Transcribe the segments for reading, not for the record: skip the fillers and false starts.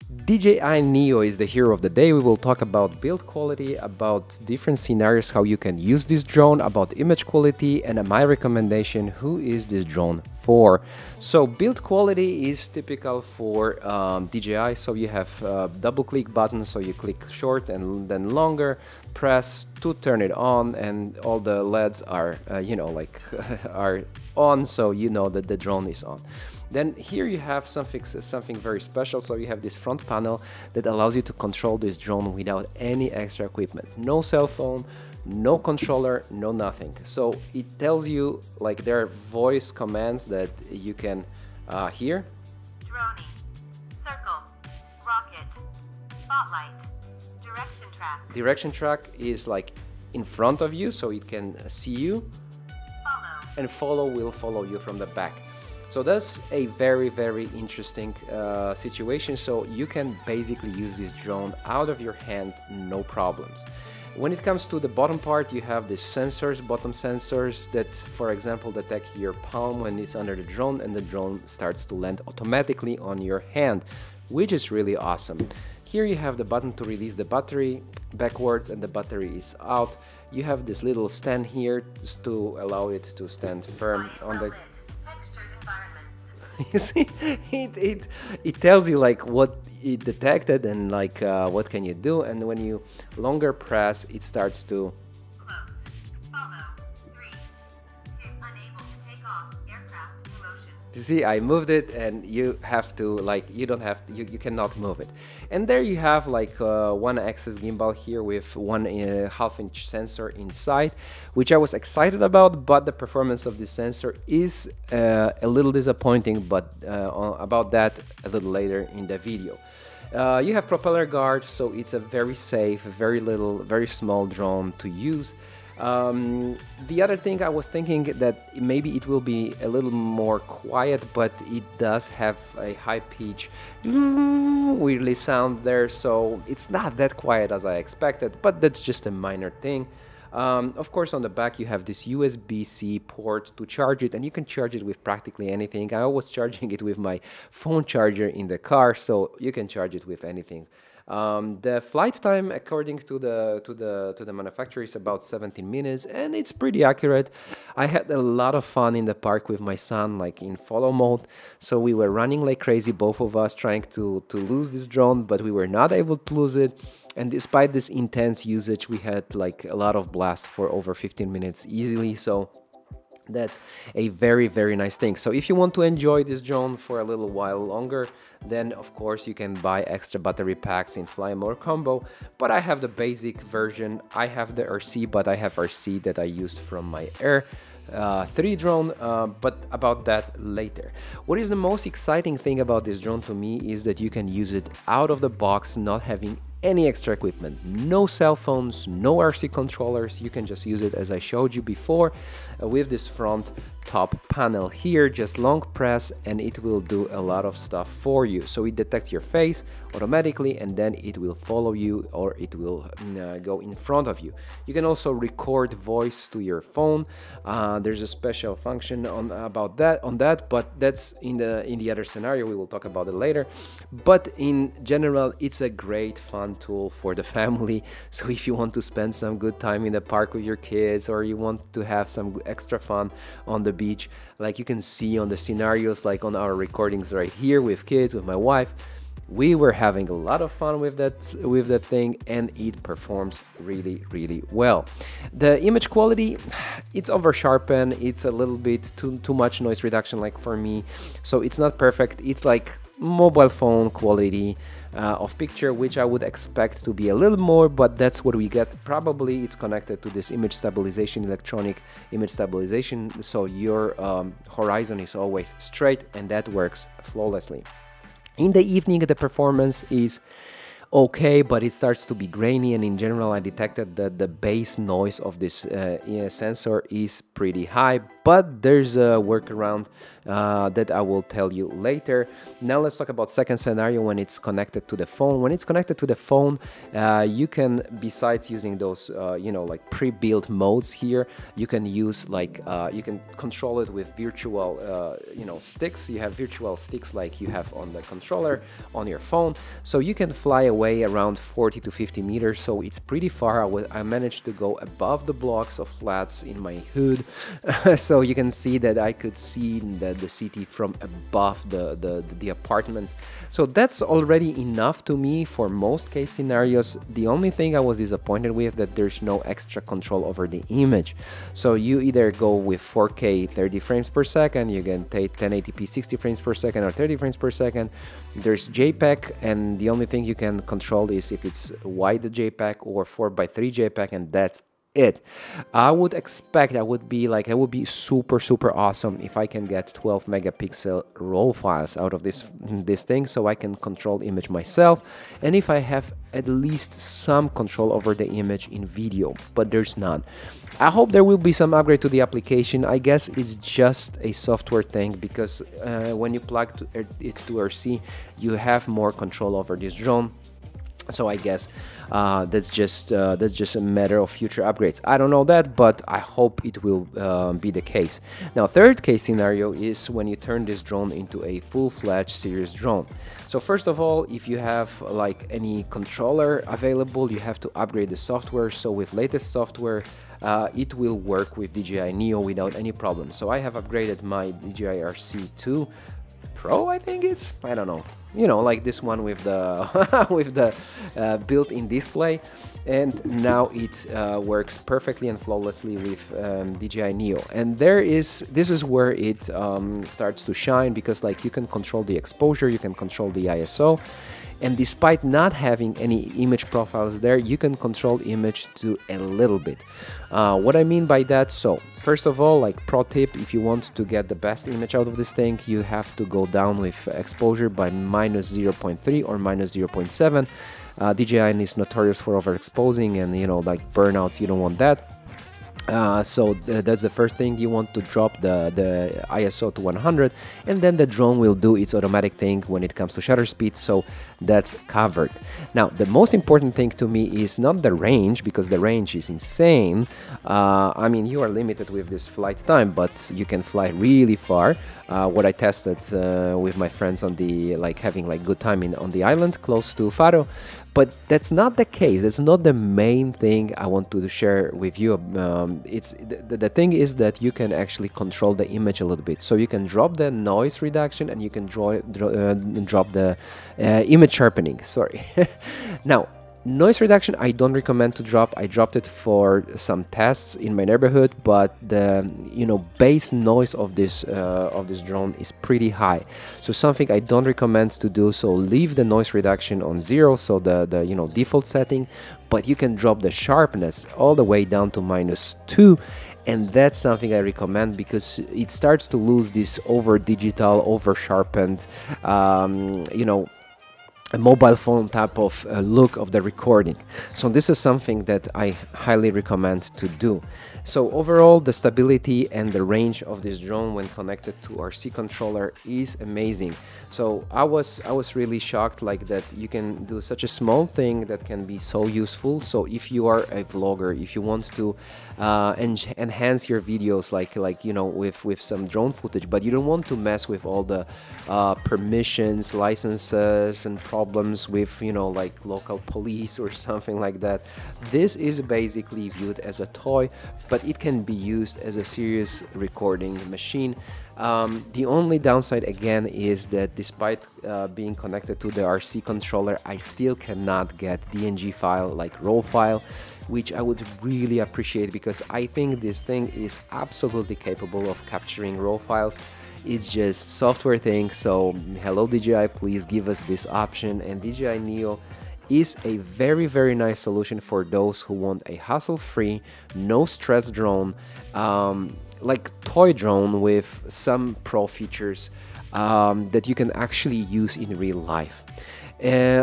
DJI Neo is the hero of the day. We will talk about build quality, about different scenarios, how you can use this drone, about image quality, and my recommendation, who is this drone for. So build quality is typical for DJI. So you have double click button, so you click short and then longer, press to turn it on, and all the LEDs are, are on, so you know that the drone is on. Then here you have something very special. So you have this front panel that allows you to control this drone without any extra equipment. No cell phone, no controller, no nothing. So it tells you, like, there are voice commands that you can hear. Droning, circle, rocket, spotlight, direction track. Direction track is like in front of you, so it can see you. Follow. And follow will follow you from the back. So that's a very, very interesting situation. So you can basically use this drone out of your hand, no problems. When it comes to the bottom part, you have the sensors, bottom sensors that, for example, detect your palm when it's under the drone, and the drone starts to land automatically on your hand, which is really awesome. Here you have the button to release the battery backwards, and the battery is out. You have this little stand here to allow it to stand firm on the... You see, it tells you like what it detected and like what can you do, and when you longer press, it starts to close. Follow. 3, 2, unable to take off. Aircraft in motion. You see, I moved it, and you have to, like, you don't have to, you cannot move it. And there you have like one axis gimbal here with one half-inch sensor inside, which I was excited about, but the performance of this sensor is a little disappointing, but about that a little later in the video. You have propeller guards, so it's a very safe, very small drone to use. The other thing, I was thinking that maybe it will be a little more quiet, but it does have a high pitch weirdly sound there, so it's not that quiet as I expected, but that's just a minor thing. Of course, on the back you have this USB-C port to charge it, and you can charge it with practically anything. I was charging it with my phone charger in the car, so you can charge it with anything. The flight time, according to the manufacturer, is about 17 minutes, and it's pretty accurate. I had a lot of fun in the park with my son, like in follow mode. So we were running like crazy, both of us, trying to lose this drone, but we were not able to lose it. And despite this intense usage, we had like a lot of blast for over 15 minutes easily. So that's a very nice thing. So if you want to enjoy this drone for a little while longer, then of course you can buy extra battery packs in Fly More Combo, but I have the basic version. I have the RC, but I have RC that I used from my Air 3 drone, but about that later. What is the most exciting thing about this drone to me is that you can use it out of the box, not having any extra equipment, no cell phones, no RC controllers. You can just use it as I showed you before with this front top panel here. Just long press and it will do a lot of stuff for you. So it detects your face automatically, and then it will follow you, or it will go in front of you. You can also record voice to your phone. There's a special function on that, but that's in the other scenario. We will talk about it later. But in general, it's a great fun tool for the family. So if you want to spend some good time in the park with your kids, or you want to have some extra fun on the beach, like you can see on the scenarios, like on our recordings right here with kids, with my wife, we were having a lot of fun with that thing, and it performs really well. The image quality, it's over sharpened, it's a little bit too much noise reduction, like for me, so it's not perfect. It's like mobile phone quality of picture, which I would expect to be a little more, but that's what we get. Probably it's connected to this image stabilization, electronic image stabilization, so your horizon is always straight, and that works flawlessly. In the evening, the performance is okay, but it starts to be grainy, and in general I detected that the bass noise of this sensor is pretty high, but there's a workaround that I will tell you later. Now let's talk about second scenario, when it's connected to the phone. When it's connected to the phone, you can, besides using those you know, like pre-built modes here, you can use like you can control it with virtual you know, sticks. You have virtual sticks like you have on the controller on your phone, so you can fly away around 40 to 50 meters. So it's pretty far. I managed to go above the blocks of flats in my hood so you can see that I could see the city from above the apartments. So that's already enough to me for most case scenarios. The only thing I was disappointed with, that there's no extra control over the image. So you either go with 4K 30 frames per second, you can take 1080p 60 frames per second or 30 frames per second. There's JPEG, and the only thing you can control is if it's wide JPEG or 4:3 JPEG, and that's it. I would expect I would be super awesome if I can get 12 megapixel RAW files out of this thing, so I can control image myself, and if I have at least some control over the image in video, but there's none. I hope there will be some upgrade to the application. I guess it's just a software thing, because when you plug it to RC, you have more control over this drone. So I guess that's just a matter of future upgrades. I don't know that, but I hope it will be the case. Now, third case scenario is when you turn this drone into a full-fledged serious drone. So first of all, if you have like any controller available, you have to upgrade the software. So with latest software, it will work with DJI Neo without any problem. So I have upgraded my DJI RC2 Pro, I think it's, I don't know, you know, like this one with the with the built-in display, and now it works perfectly and flawlessly with DJI Neo. And this is where it starts to shine, because like you can control the exposure, you can control the ISO, and despite not having any image profiles there, you can control image to a little bit. What I mean by that, so first of all, like pro tip, if you want to get the best image out of this thing, you have to go down with exposure by minus 0.3 or minus 0.7. DJI is notorious for overexposing and, you know, like burnouts. You don't want that. So that's the first thing. You want to drop the ISO to 100, and then the drone will do its automatic thing when it comes to shutter speed, so that's covered. Now, the most important thing to me is not the range, because the range is insane. I mean, you are limited with this flight time, but you can fly really far. What I tested with my friends on the, like, having like good time on the island close to Faro. But that's not the case. That's not the main thing I want to share with you. It's the thing is that you can actually control the image a little bit. So you can drop the noise reduction, and you can drop the image sharpening. Sorry. Now, noise reduction I don't recommend to drop. I dropped it for some tests in my neighborhood, but the, you know, base noise of this drone is pretty high. So something I don't recommend to do. So leave the noise reduction on 0, so the you know, default setting, but you can drop the sharpness all the way down to -2. And that's something I recommend, because it starts to lose this over digital, over sharpened, you know, a mobile phone type of look of the recording. So this is something that I highly recommend to do. So overall, the stability and the range of this drone when connected to RC controller is amazing. So I was really shocked, like, that you can do such a small thing that can be so useful. So if you are a vlogger, if you want to enhance your videos, like you know, with some drone footage, but you don't want to mess with all the permissions, licenses, and problems with, you know, like local police or something like that, this is basically viewed as a toy, but it can be used as a serious recording machine. The only downside again is that despite being connected to the RC controller, I still cannot get DNG file, like RAW file, which I would really appreciate, because I think this thing is absolutely capable of capturing RAW files. It's just software thing. So hello DJI, please give us this option. And DJI Neo is a very nice solution for those who want a hassle-free, no stress drone, like toy drone with some pro features that you can actually use in real life.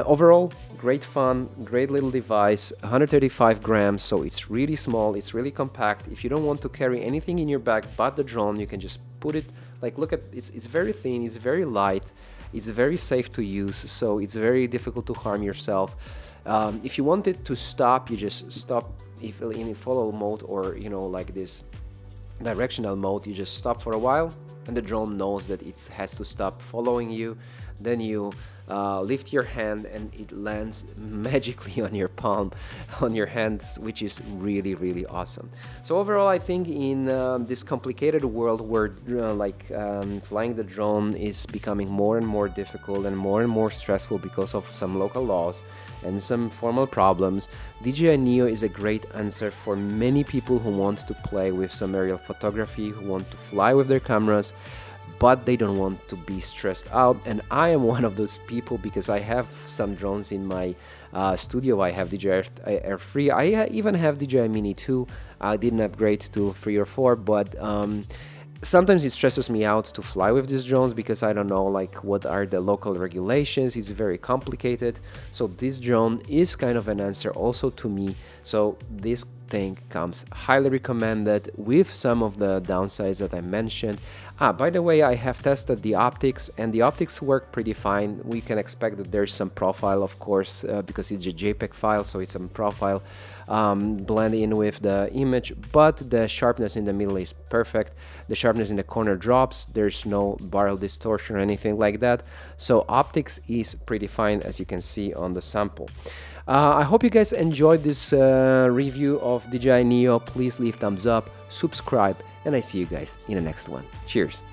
Overall, great fun, great little device, 135 grams, so it's really small, it's really compact. If you don't want to carry anything in your bag but the drone, you can just put it Like look at, it's very thin, it's very light, it's very safe to use, so it's very difficult to harm yourself. If you want it to stop, you just stop. If in follow mode, or you know, like this directional mode, you just stop for a while and the drone knows that it has to stop following you. Then you lift your hand and it lands magically on your palm, on your hands, which is really awesome. So overall, I think in this complicated world where flying the drone is becoming more and more difficult and more stressful because of some local laws and some formal problems, DJI Neo is a great answer for many people who want to play with some aerial photography, who want to fly with their cameras, but they don't want to be stressed out. And I am one of those people, because I have some drones in my studio. I have DJI Air 3, I even have DJI Mini 2. I didn't upgrade to 3 or 4, but sometimes it stresses me out to fly with these drones because I don't know like what are the local regulations. It's very complicated. So this drone is kind of an answer also to me. So this thing comes highly recommended with some of the downsides that I mentioned. By the way, I have tested the optics and the optics work pretty fine. We can expect that there's some profile, of course, because it's a JPEG file, so it's some profile blend in with the image, but the sharpness in the middle is perfect. The sharpness in the corner drops. There's no barrel distortion or anything like that. So optics is pretty fine, as you can see on the sample. I hope you guys enjoyed this review of DJI Neo. Please leave thumbs up, subscribe, and I see you guys in the next one. Cheers!